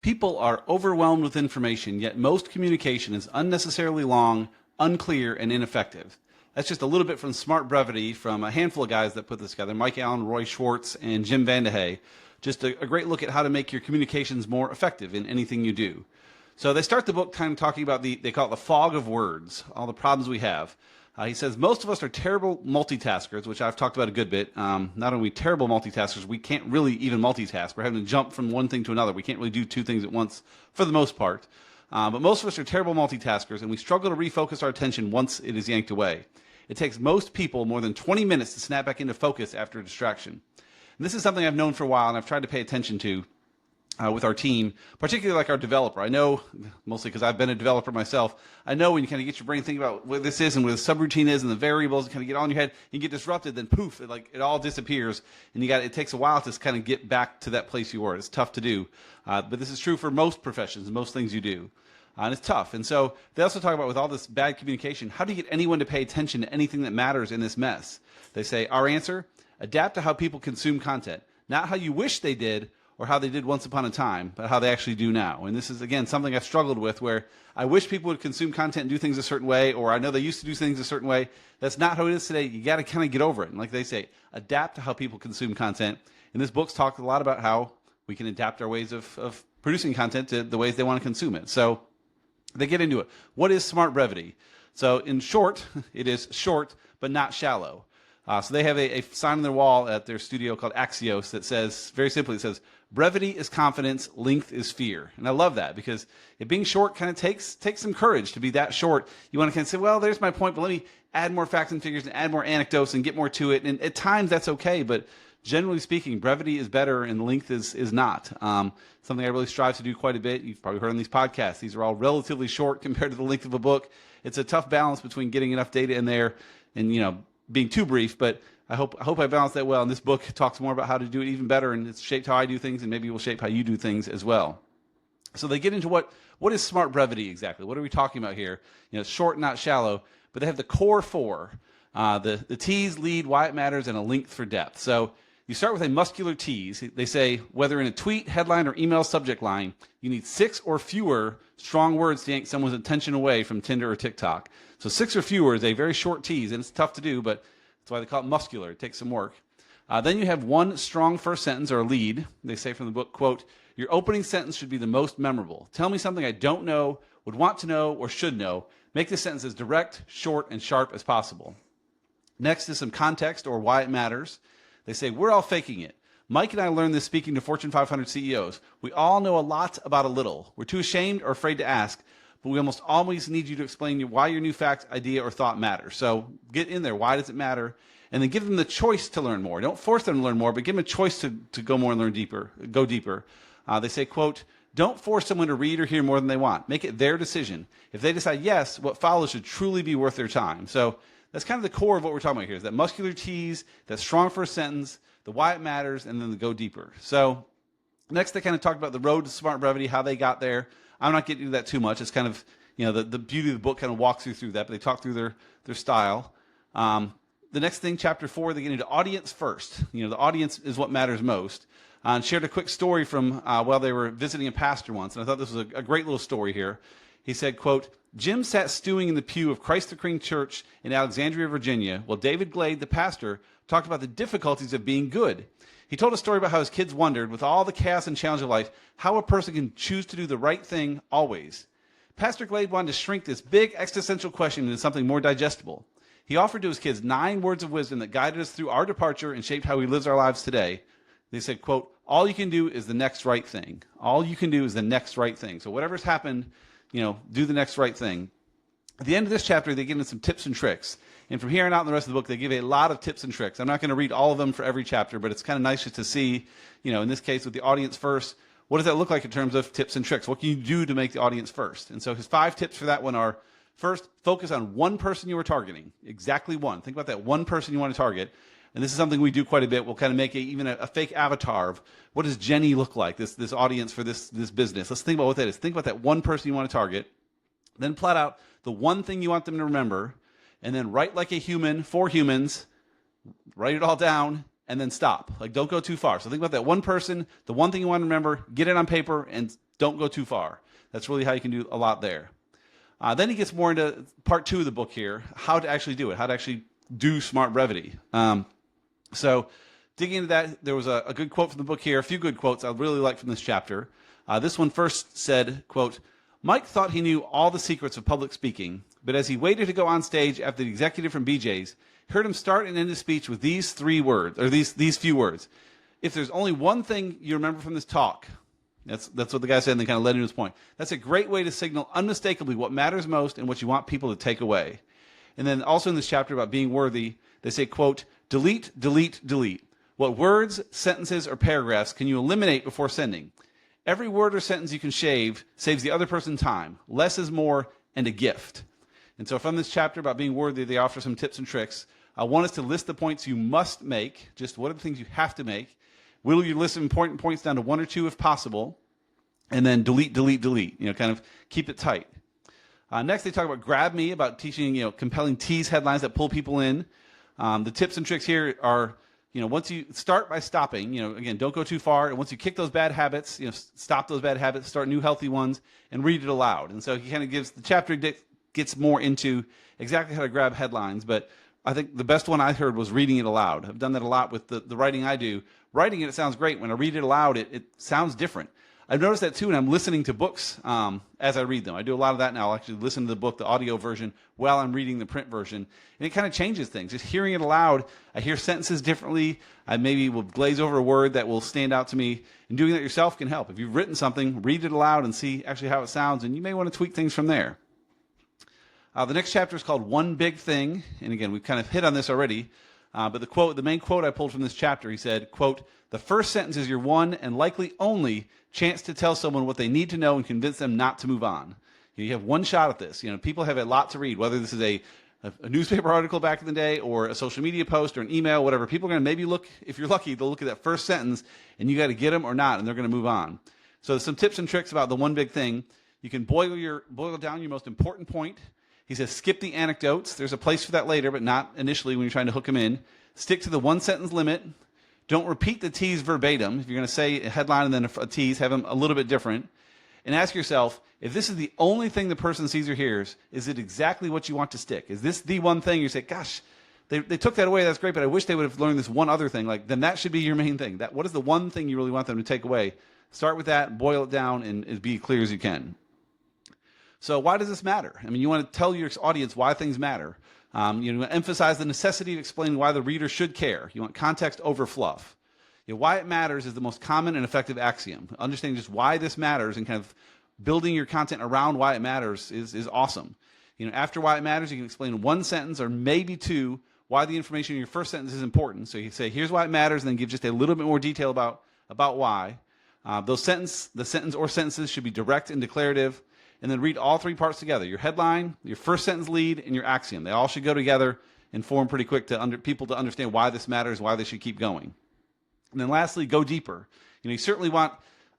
People are overwhelmed with information, yet most communication is unnecessarily long, unclear, and ineffective. That's just a little bit from Smart Brevity from a handful of guys that put this together, Mike Allen, Roy Schwartz, and Jim VandeHei. Just a great look at how to make your communications more effective in anything you do. So they start the book kind of talking about they call it the fog of words, all the problems we have. He says most of us are terrible multitaskers, which I've talked about a good bit. Not only terrible multitaskers, we can't really even multitask. We're having to jump from one thing to another. We can't really do two things at once for the most part. But most of us are terrible multitaskers, and we struggle to refocus our attention once it is yanked away. It takes most people more than 20 minutes to snap back into focus after a distraction. And this is something I've known for a while, and I've tried to pay attention to with our team, particularly like our developer. I know, mostly because I've been a developer myself, I know when you kind of get your brain thinking about what this is and what the subroutine is and the variables kind of get on your head, you get disrupted, then poof, it all disappears, and it takes a while to kind of get back to that place you were. It's tough to do, but this is true for most professions, most things you do. And it's tough. And so they also talk about, with all this bad communication, how do you get anyone to pay attention to anything that matters in this mess? They say, our answer, adapt to how people consume content, not how you wish they did or how they did once upon a time, but how they actually do now. And this is, again, something I've struggled with, where I wish people would consume content and do things a certain way, or I know they used to do things a certain way. That's not how it is today. You got to kind of get over it. And like they say, adapt to how people consume content. And this book's talked a lot about how we can adapt our ways of producing content to the ways they want to consume it. So they get into it. What is Smart Brevity? So in short, it is short but not shallow. So they have a sign on their wall at their studio called Axios that says, very simply, it says, brevity is confidence, length is fear. And I love that, because it being short kind of takes some courage to be that short. You want to kind of say, well, there's my point, but let me add more facts and figures and add more anecdotes and get more to it. And at times that's okay, but generally speaking, brevity is better and length is not. Something I really strive to do quite a bit. You've probably heard on these podcasts. These are all relatively short compared to the length of a book. It's a tough balance between getting enough data in there and, being too brief, but I hope I balanced that well. And this book talks more about how to do it even better, and it's shaped how I do things, and maybe it will shape how you do things as well. So they get into what is smart brevity exactly? What are we talking about here? Short, not shallow, but they have the core four, the tease, lead, why it matters, and a length for depth. So you start with a muscular tease. They say whether in a tweet, headline, or email subject line, you need 6 or fewer strong words to yank someone's attention away from Tinder or TikTok. So 6 or fewer is a very short tease, and it's tough to do, but that's why they call it muscular. It takes some work. Then you have one strong first sentence, or a lead. They say from the book, quote, your opening sentence should be the most memorable. Tell me something I don't know, would want to know, or should know. Make the sentence as direct, short, and sharp as possible. Next is some context, or why it matters. They say, we're all faking it. Mike and I learned this speaking to Fortune 500 CEOs. We all know a lot about a little. We're too ashamed or afraid to ask, but we almost always need you to explain why your new fact, idea, or thought matters. So get in there. Why does it matter? And then give them the choice to learn more. Don't force them to learn more, but give them a choice to go more and learn deeper, go deeper. They say, quote, don't force someone to read or hear more than they want. Make it their decision. If they decide yes, what follows should truly be worth their time. So that's kind of the core of what we're talking about here, is that muscular tease, that strong first sentence, the why it matters, and then the go deeper. So next, they kind of talk about the road to smart brevity, how they got there. I'm not getting into that too much. It's kind of, the beauty of the book kind of walks you through that, but they talk through their style. The next thing, chapter 4, they get into audience first. The audience is what matters most. And shared a quick story from while they were visiting a pastor once, and I thought this was a great little story here. He said, quote, Jim sat stewing in the pew of Christ the King Church in Alexandria, Virginia, while David Glade, the pastor, talked about the difficulties of being good. He told a story about how his kids wondered, with all the chaos and challenge of life, how a person can choose to do the right thing always. Pastor Glade wanted to shrink this big existential question into something more digestible. He offered to his kids 9 words of wisdom that guided us through our departure and shaped how we live our lives today. They said, quote, all you can do is the next right thing. All you can do is the next right thing. So whatever's happened, do the next right thing. At the end of this chapter, they give us some tips and tricks. And from here on out in the rest of the book, they give a lot of tips and tricks. I'm not going to read all of them for every chapter, but it's kind of nice just to see, in this case with the audience first, what does that look like in terms of tips and tricks? What can you do to make the audience first? And so his 5 tips for that one are, first, focus on one person you are targeting. Exactly one. Think about that one person you want to target. And this is something we do quite a bit. We'll kind of make even a fake avatar of what does Jenny look like, this audience for this business. Let's think about what that is. Think about that one person you want to target. Then plot out the one thing you want them to remember, and then write like a human for humans, write it all down, and then stop. Don't go too far. So think about that one person, the one thing you want to remember, get it on paper, and Don't go too far. That's really how you can do a lot there. Then he gets more into part 2 of the book here, how to actually do it, how to actually do smart brevity. So digging into that, there was a good quote from the book here, a few good quotes I really like from this chapter. This one first said, quote, Mike thought he knew all the secrets of public speaking, but as he waited to go on stage after the executive from BJ's, heard him start and end his speech with these 3 words, or these few words. If there's only one thing you remember from this talk, that's what the guy said, and they kind of led into his point. That's a great way to signal unmistakably what matters most and what you want people to take away. And then also in this chapter about being worthy, they say, quote, delete, delete, delete. What words, sentences, or paragraphs can you eliminate before sending? Every word or sentence you can shave saves the other person time. Less is more, and a gift. And so from this chapter about being worthy, they offer some tips and tricks. One is to list the points you must make, just what are the things you have to make. Whittle your list of important points down to 1 or 2 if possible, and then delete, delete, delete. Kind of keep it tight. Next, they talk about grab me, about teaching compelling tease headlines that pull people in. The tips and tricks here are, once you start by stopping, again, don't go too far. And once you kick those bad habits, stop those bad habits, start new healthy ones, and read it aloud. And so he kind of gives the chapter gets more into exactly how to grab headlines, but I think the best one I heard was reading it aloud. I've done that a lot with the writing I do. Writing it sounds great. When I read it aloud, it sounds different. I've noticed that too when I'm listening to books as I read them. I do a lot of that now. I'll actually listen to the book, the audio version, while I'm reading the print version. And it kind of changes things. Just hearing it aloud, I hear sentences differently. I maybe will glaze over a word that will stand out to me. And doing that yourself can help. If you've written something, read it aloud and see actually how it sounds. And you may want to tweak things from there. The next chapter is called One Big Thing. And again, we've kind of hit on this already. But the main quote I pulled from this chapter, he said, quote, the first sentence is your one and likely only chance to tell someone what they need to know and convince them not to move on. You have one shot at this. People have a lot to read, whether this is a newspaper article back in the day or a social media post or an email, whatever. People are going to maybe look, if you're lucky, they'll look at that first sentence and you got to get them or not, and they're going to move on. So some tips and tricks about the one big thing. You can boil down your most important point. He says, skip the anecdotes. There's a place for that later, but not initially when you're trying to hook them in. Stick to the 1-sentence limit. Don't repeat the tease verbatim. If you're going to say a headline and then a tease, have them a little bit different. And ask yourself, if this is the only thing the person sees or hears, is it exactly what you want to stick? Is this the one thing you say, gosh, they took that away, that's great, but I wish they would have learned this one other thing. Then that should be your main thing. What is the one thing you really want them to take away? Start with that, boil it down, and be clear as you can. So why does this matter? You want to tell your audience why things matter. You emphasize the necessity of explaining why the reader should care. You want context over fluff. Why it matters is the most common and effective axiom. Understanding just why this matters and kind of building your content around why it matters is awesome. After why it matters, you can explain in 1 sentence or maybe 2 why the information in your first sentence is important. So you say, here's why it matters, and then give just a little bit more detail about why. The sentence or sentences should be direct and declarative. And then read all 3 parts together. Your headline, your first sentence lead, and your axiom. They all should go together and form pretty quick to people to understand why this matters, why they should keep going. And then lastly, go deeper. You certainly want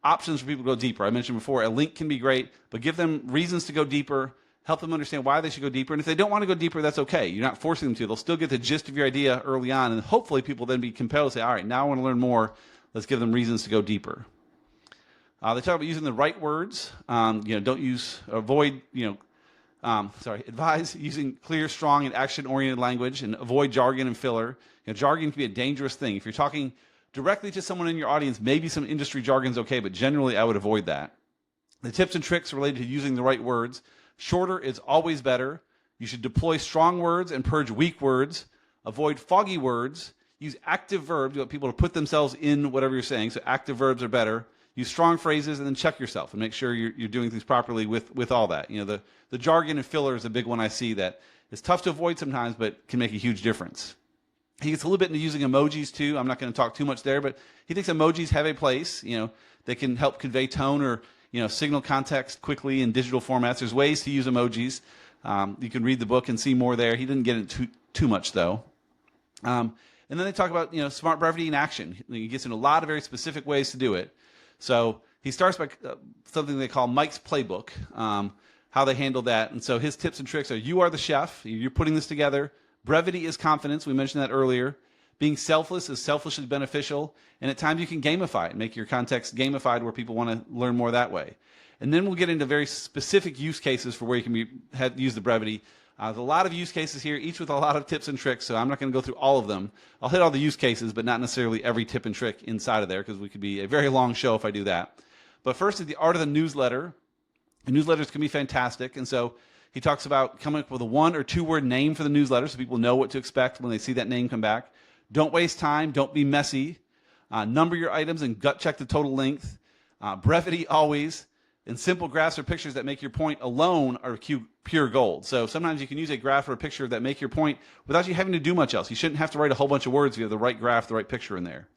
options for people to go deeper. I mentioned before, a link can be great, but give them reasons to go deeper, help them understand why they should go deeper. And if they don't want to go deeper, that's okay. You're not forcing them to. They'll still get the gist of your idea early on, and hopefully people then be compelled to say, all right, now I want to learn more. Let's give them reasons to go deeper. They talk about using the right words. Advise using clear, strong, and action-oriented language, and avoid jargon and filler. Jargon can be a dangerous thing. If you're talking directly to someone in your audience, maybe some industry jargon is okay, but generally I would avoid that. The tips and tricks related to using the right words. Shorter is always better. You should deploy strong words and purge weak words. Avoid foggy words. Use active verbs. You want people to put themselves in whatever you're saying, so active verbs are better. Use strong phrases, and then check yourself and make sure you're doing things properly with all that. The jargon and filler is a big one I see that is tough to avoid sometimes, but can make a huge difference. He gets a little bit into using emojis too. I'm not going to talk too much there, but he thinks emojis have a place. They can help convey tone or signal context quickly in digital formats. There's ways to use emojis. You can read the book and see more there. He didn't get into too much though. And then they talk about smart brevity in action. He gets into a lot of very specific ways to do it. So he starts by something they call Mike's Playbook, how they handle that. And so his tips and tricks are: you are the chef. You're putting this together. Brevity is confidence. We mentioned that earlier. Being selfless is selfishly beneficial, and at times you can gamify it, make your context gamified where people want to learn more that way. And then we'll get into very specific use cases for where you can use the brevity. There's a lot of use cases here, each with a lot of tips and tricks, so I'm not going to go through all of them. I'll hit all the use cases, but not necessarily every tip and trick inside of there, because we could be a very long show if I do that. But first is the art of the newsletter. The newsletters can be fantastic, and so he talks about coming up with a 1 or 2 word name for the newsletter so people know what to expect when they see that name come back. Don't waste time. Don't be messy. Number your items and gut check the total length. Brevity always. And simple graphs or pictures that make your point alone are pure gold. So sometimes you can use a graph or a picture that make your point without you having to do much else. You shouldn't have to write a whole bunch of words if you have the right graph, the right picture in there.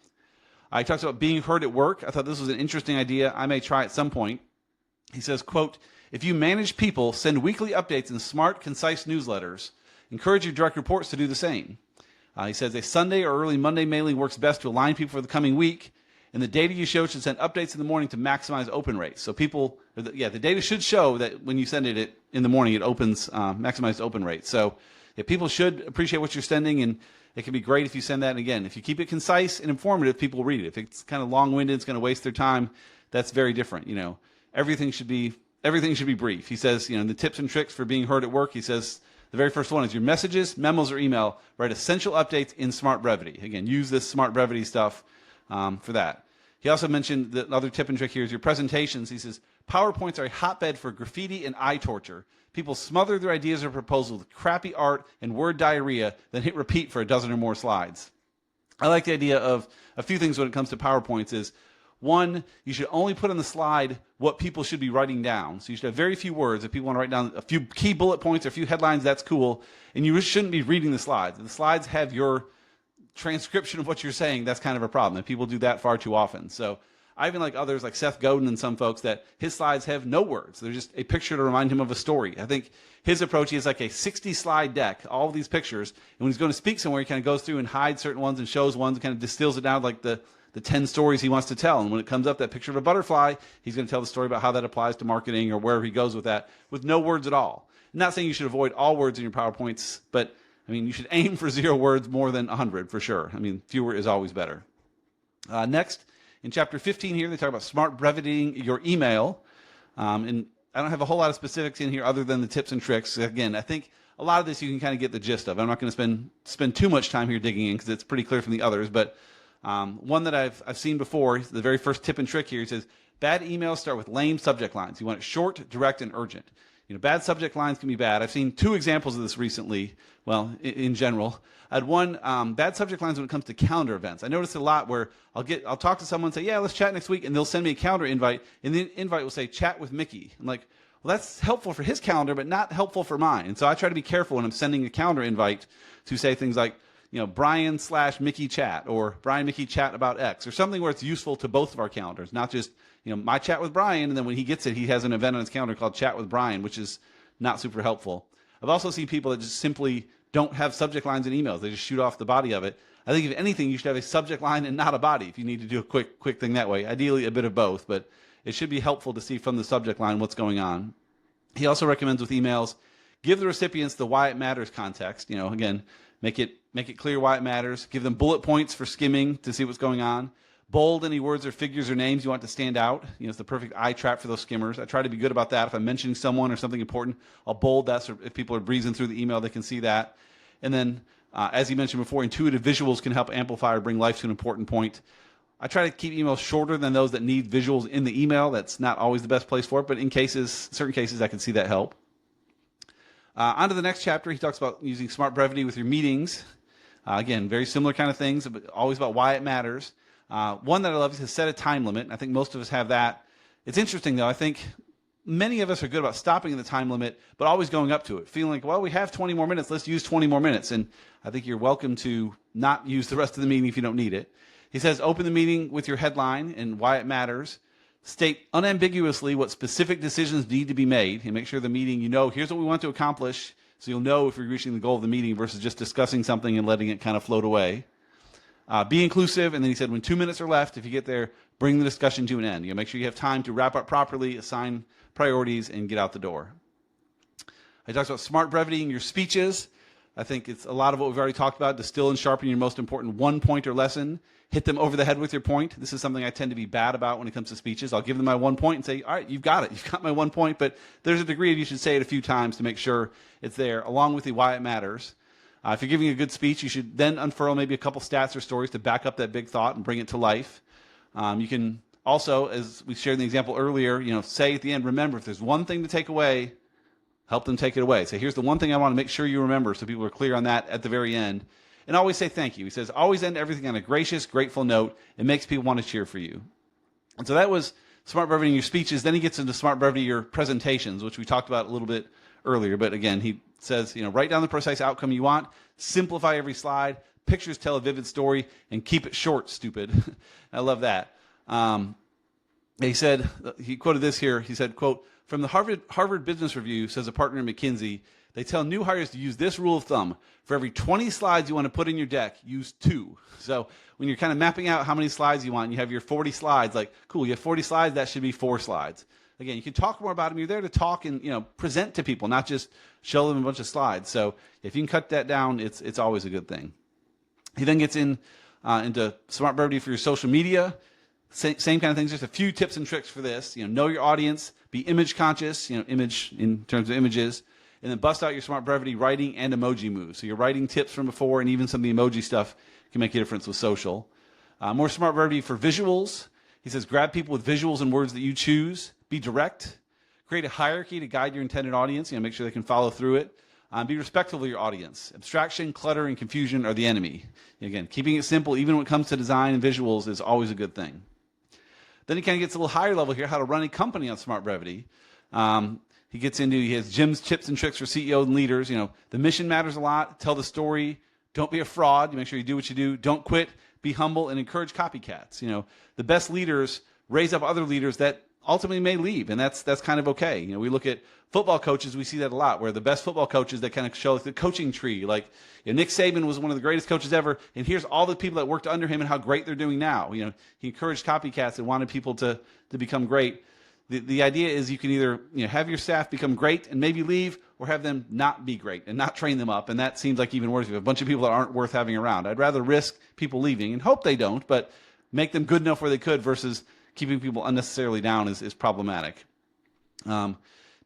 He talks about being heard at work. I thought this was an interesting idea. I may try at some point. He says, quote, if you manage people, send weekly updates in smart, concise newsletters. Encourage your direct reports to do the same. He says a Sunday or early Monday mailing works best to align people for the coming week. And the data you show should send updates in the morning to maximize open rates. So people, the data should show that when you send it in the morning, it opens, maximized open rates. So people should appreciate what you're sending, and it can be great if you send that. And again, if you keep it concise and informative, people read it. If it's kind of long-winded, it's going to waste their time. That's very different. Everything should be brief. He says, the tips and tricks for being heard at work. He says the very first one is your messages, memos, or email. Write essential updates in smart brevity. Again, use this smart brevity stuff for that. He also mentioned the other tip and trick here is your presentations. He says, PowerPoints are a hotbed for graffiti and eye torture. People smother their ideas or proposals with crappy art and word diarrhea, then hit repeat for a dozen or more slides. I like the idea of a few things when it comes to PowerPoints is, one, you should only put on the slide what people should be writing down. So you should have very few words. If people want to write down a few key bullet points or a few headlines, that's cool. And you shouldn't be reading the slides. If the slides have your transcription of what you're saying, that's kind of a problem, and people do that far too often. So I even like others like Seth Godin and some folks that his slides have no words. They're just a picture to remind him of a story. I think his approach is like a 60 slide deck, all of these pictures, and when he's going to speak somewhere, he kind of goes through and hides certain ones and shows ones and kind of distills it down like the 10 stories he wants to tell. And when it comes up, that picture of a butterfly, he's going to tell the story about how that applies to marketing or wherever he goes with that, with no words at all. I'm not saying you should avoid all words in your PowerPoints, but you should aim for 0 words more than 100 for sure. Fewer is always better. Next, in chapter 15 here, they talk about smart brevitying your email. And I don't have a whole lot of specifics in here other than the tips and tricks. Again, I think a lot of this you can kind of get the gist of. I'm not going to spend too much time here digging in because it's pretty clear from the others. But one that I've seen before, the very first tip and trick here, it says, bad emails start with lame subject lines. You want it short, direct, and urgent. Bad subject lines can be bad. I've seen 2 examples of this recently. Well, in general, I had one bad subject lines when it comes to calendar events. I noticed a lot where I'll talk to someone and say, yeah, let's chat next week, and they'll send me a calendar invite, and the invite will say chat with Mickey. I'm like, well, that's helpful for his calendar, but not helpful for mine. And so I try to be careful when I'm sending a calendar invite to say things like, Brian/Mickey chat, or Brian Mickey chat about X, or something where it's useful to both of our calendars, not just my chat with Brian, and then when he gets it, he has an event on his calendar called Chat with Brian, which is not super helpful. I've also seen people that just simply don't have subject lines in emails. They just shoot off the body of it. I think if anything, you should have a subject line and not a body if you need to do a quick thing that way. Ideally, a bit of both, but it should be helpful to see from the subject line what's going on. He also recommends with emails, give the recipients the why it matters context. Again, make it clear why it matters. Give them bullet points for skimming to see what's going on. Bold any words or figures or names you want to stand out. It's the perfect eye trap for those skimmers. I try to be good about that. If I'm mentioning someone or something important, I'll bold that so if people are breezing through the email, they can see that. And then, as you mentioned before, intuitive visuals can help amplify or bring life to an important point. I try to keep emails shorter than those that need visuals in the email. That's not always the best place for it, but in certain cases, I can see that help. On to the next chapter, he talks about using smart brevity with your meetings. Again, very similar kind of things, but always about why it matters. One that I love is to set a time limit. I think most of us have that. It's interesting, though. I think many of us are good about stopping at the time limit, but always going up to it, feeling like, well, we have 20 more minutes. Let's use 20 more minutes. And I think you're welcome to not use the rest of the meeting if you don't need it. He says, open the meeting with your headline and why it matters. State unambiguously what specific decisions need to be made, and make sure the meeting, here's what we want to accomplish, so you'll know if you're reaching the goal of the meeting versus just discussing something and letting it kind of float away. Be inclusive, and then he said when 2 minutes are left, if you get there, bring the discussion to an end. Make sure you have time to wrap up properly, assign priorities, and get out the door. He talks about smart brevity in your speeches. I think it's a lot of what we've already talked about. Distill and sharpen your most important one-pointer lesson. Hit them over the head with your point. This is something I tend to be bad about when it comes to speeches. I'll give them my 1 point and say, all right, you've got it. You've got my 1 point, but there's a degree of you should say it a few times to make sure it's there, along with the why it matters. If you're giving a good speech, you should then unfurl maybe a couple stats or stories to back up that big thought and bring it to life. You can also, as we shared in the example earlier, say at the end, remember, if there's one thing to take away, help them take it away. Say, here's the one thing I want to make sure you remember, so people are clear on that at the very end. And always say thank you. He says, always end everything on a gracious, grateful note. It makes people want to cheer for you. And so that was smart brevity in your speeches. Then he gets into smart brevity in your presentations, which we talked about a little bit earlier. But again, he says, write down the precise outcome you want, simplify every slide, pictures tell a vivid story, and keep it short, stupid. I love that. He said, he quoted this here. He said, quote, from the Harvard Business Review, says a partner in McKinsey, they tell new hires to use this rule of thumb. For every 20 slides you want to put in your deck, use 2. So when you're kind of mapping out how many slides you want, and you have your 40 slides, like, cool, you have 40 slides, that should be 4 slides. Again, you can talk more about them. You're there to talk and present to people, not just show them a bunch of slides. So if you can cut that down, it's always a good thing. He then gets into smart brevity for your social media. Same kind of things, just a few tips and tricks for this. Know your audience, be image conscious, image in terms of images, and then bust out your smart brevity writing and emoji moves. So your writing tips from before and even some of the emoji stuff can make a difference with social. More smart brevity for visuals. He says, grab people with visuals and words that you choose. Be direct. Create a hierarchy to guide your intended audience. Make sure they can follow through it. Be respectful of your audience. Abstraction, clutter, and confusion are the enemy. Again, keeping it simple, even when it comes to design and visuals, is always a good thing. Then he kind of gets a little higher level here, how to run a company on smart brevity. He has Jim's tips and tricks for CEOs and leaders. The mission matters a lot. Tell the story. Don't be a fraud. Make sure you do what you do. Don't quit. Be humble and encourage copycats. The best leaders raise up other leaders that ultimately may leave, and that's kind of okay. We look at football coaches, we see that a lot, where the best football coaches that kind of show the coaching tree. Like Nick Saban was one of the greatest coaches ever, and here's all the people that worked under him and how great they're doing now. He encouraged copycats and wanted people to become great. The idea is you can either have your staff become great and maybe leave, or have them not be great and not train them up, and that seems like even worse. You have a bunch of people that aren't worth having around. I'd rather risk people leaving and hope they don't, but make them good enough where they could versus keeping people unnecessarily down is problematic.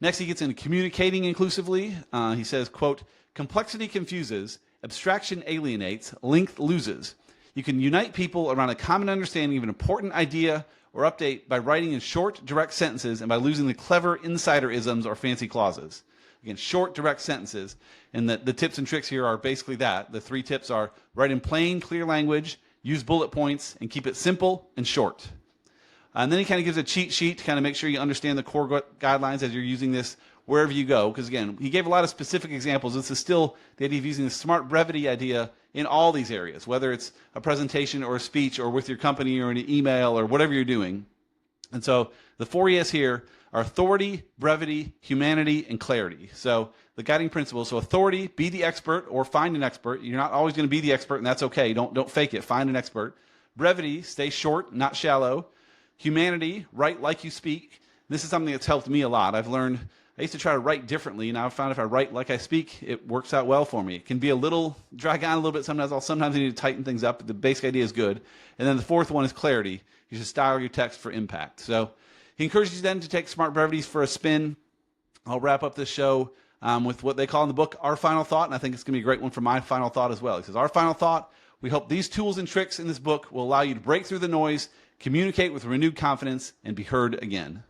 Next, he gets into communicating inclusively. He says, quote, complexity confuses, abstraction alienates, length loses. You can unite people around a common understanding of an important idea or update by writing in short, direct sentences and by losing the clever insider-isms or fancy clauses. Again, short, direct sentences. And the tips and tricks here are basically that. The 3 tips are write in plain, clear language, use bullet points, and keep it simple and short. And then he kind of gives a cheat sheet to kind of make sure you understand the core guidelines as you're using this wherever you go. Because again, he gave a lot of specific examples. This is still the idea of using the smart brevity idea in all these areas, whether it's a presentation or a speech or with your company or an email or whatever you're doing. And so the 4 E's here are authority, brevity, humanity, and clarity. So the guiding principles. So authority, be the expert or find an expert. You're not always going to be the expert, and that's okay. Don't fake it. Find an expert. Brevity, stay short, not shallow. Humanity, write like you speak. This is something that's helped me a lot. I used to try to write differently. Now I've found if I write like I speak, it works out well for me. It can be drag on a little bit sometimes. Sometimes you need to tighten things up, but the basic idea is good. And then the 4th one is clarity. You should style your text for impact. So he encourages you then to take smart brevities for a spin. I'll wrap up this show with what they call in the book, Our Final Thought, and I think it's going to be a great one for my final thought as well. He says, our final thought, we hope these tools and tricks in this book will allow you to break through the noise, communicate with renewed confidence, and be heard again.